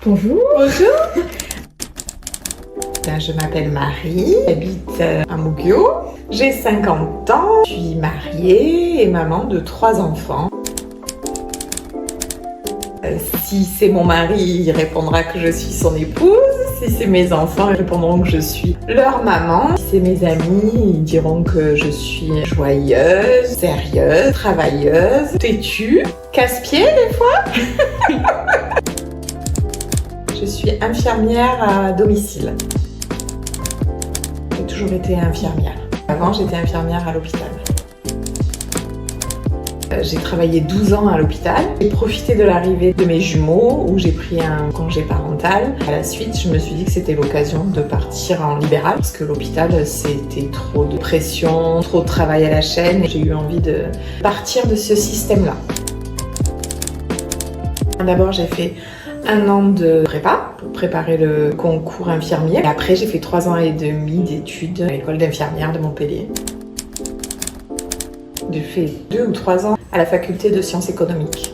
Bonjour. Bonjour. Je m'appelle Marie, j'habite à Mougio. J'ai 50 ans, je suis mariée et maman de 3 enfants. Si c'est mon mari, il répondra que je suis son épouse. Si c'est mes enfants, ils répondront que je suis leur maman. Si c'est mes amis, ils diront que je suis joyeuse, sérieuse, travailleuse, têtue, casse-pied des fois. Je suis infirmière à domicile. J'ai toujours été infirmière. Avant, j'étais infirmière à l'hôpital. J'ai travaillé 12 ans à l'hôpital. J'ai profité de l'arrivée de mes jumeaux où j'ai pris un congé parental. À la suite, je me suis dit que c'était l'occasion de partir en libéral parce que l'hôpital, c'était trop de pression, trop de travail à la chaîne. J'ai eu envie de partir de ce système-là. D'abord, j'ai fait 1 an de prépa pour préparer le concours infirmier. Et après, j'ai fait 3 ans et demi d'études à l'école d'infirmière de Montpellier. J'ai fait 2 ou 3 ans à la faculté de sciences économiques.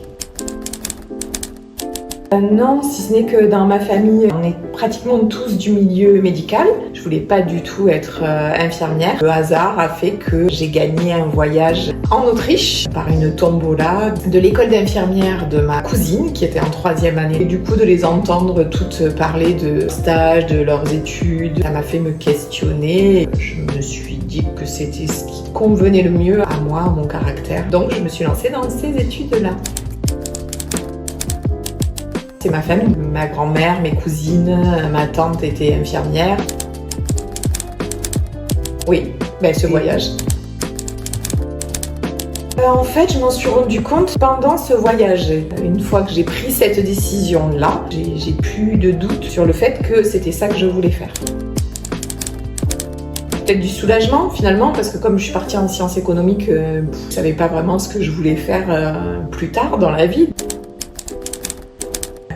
Non, si ce n'est que dans ma famille, on est pratiquement tous du milieu médical. Je voulais pas du tout être infirmière. Le hasard a fait que j'ai gagné un voyage en Autriche par une tombola de l'école d'infirmière de ma cousine qui était en 3e année. Et du coup, de les entendre toutes parler de stage, de leurs études, ça m'a fait me questionner. Je me suis dit que c'était ce qui convenait le mieux à moi, à mon caractère. Donc, je me suis lancée dans ces études-là. C'est ma famille, ma grand-mère, mes cousines, ma tante était infirmière. Oui, ce voyage. En fait, je m'en suis rendu compte pendant ce voyage. Une fois que j'ai pris cette décision-là, j'ai plus de doute sur le fait que c'était ça que je voulais faire. Peut-être du soulagement finalement, parce que comme je suis partie en sciences économiques, je ne savais pas vraiment ce que je voulais faire plus tard dans la vie.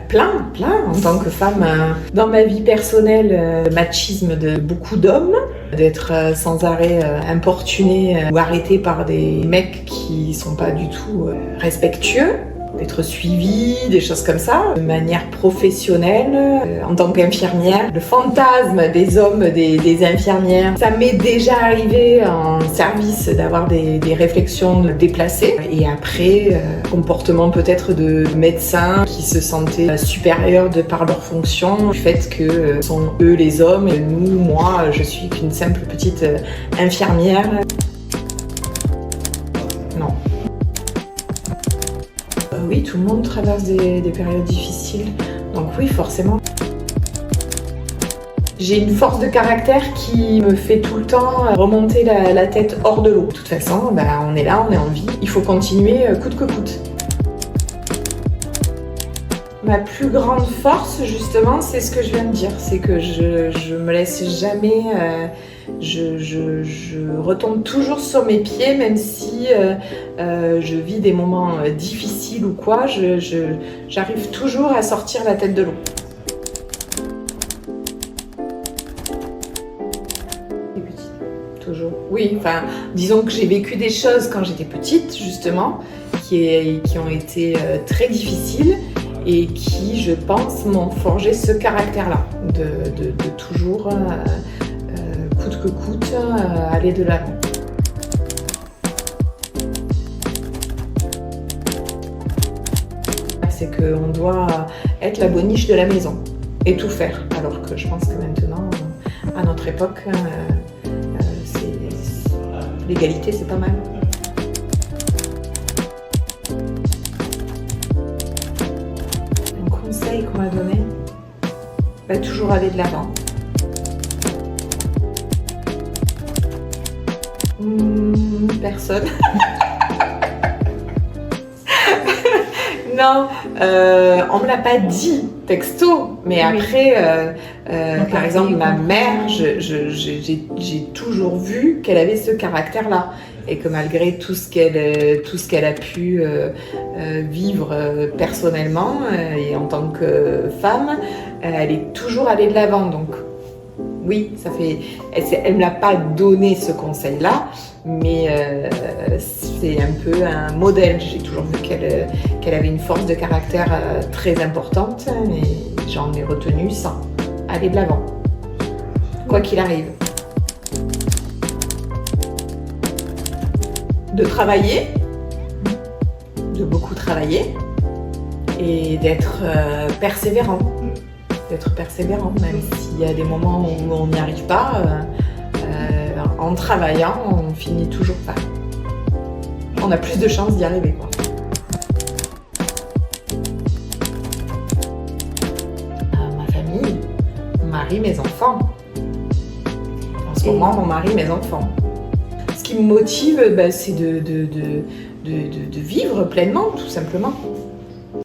Plein, en tant que femme. Dans ma vie personnelle, machisme de beaucoup d'hommes, d'être sans arrêt importunée ou arrêtée par des mecs qui sont pas du tout respectueux, d'être suivie, des choses comme ça, de manière professionnelle, en tant qu'infirmière. Le fantasme des hommes, des infirmières, ça m'est déjà arrivé en service d'avoir des réflexions déplacées. Et après, comportement peut-être de médecins qui se sentaient supérieurs de par leur fonction, du fait que sont eux les hommes et nous, moi, je suis qu'une simple petite infirmière. Non. Oui, tout le monde traverse des périodes difficiles, donc oui, forcément. J'ai une force de caractère qui me fait tout le temps remonter la tête hors de l'eau. De toute façon, on est là, on est en vie, il faut continuer coûte que coûte. Ma plus grande force, justement, c'est ce que je viens de dire, c'est que je me laisse jamais... Je retombe toujours sur mes pieds, même si je vis des moments difficiles ou quoi, j'arrive toujours à sortir la tête de l'eau. Toujours. Oui, disons que j'ai vécu des choses quand j'étais petite, justement, qui ont été très difficiles et qui, je pense, m'ont forgé ce caractère-là, de toujours... coûte que coûte, aller de l'avant. C'est qu'on doit être la boniche de la maison et tout faire. Alors que je pense que maintenant, à notre époque, l'égalité, c'est pas mal. Un conseil qu'on m'a donné, toujours aller de l'avant. Personne. Non, on me l'a pas dit texto, mais oui. Après, par exemple, ma mère, j'ai toujours vu qu'elle avait ce caractère-là et que malgré tout ce qu'elle a pu vivre personnellement et en tant que femme, elle est toujours allée de l'avant. Donc oui, elle me l'a pas donné ce conseil-là, mais c'est un peu un modèle. J'ai toujours vu qu'elle avait une force de caractère très importante, et J'en ai retenu 100. Aller de l'avant, quoi qu'il arrive. De travailler, de beaucoup travailler et d'être persévérant. D'être persévérant, même s'il y a des moments où on n'y arrive pas. En travaillant, on finit toujours par. On a plus de chances d'y arriver, quoi. Ma famille, mon mari, mes enfants. En ce moment, mon mari, mes enfants. Ce qui me motive, c'est de vivre pleinement, tout simplement.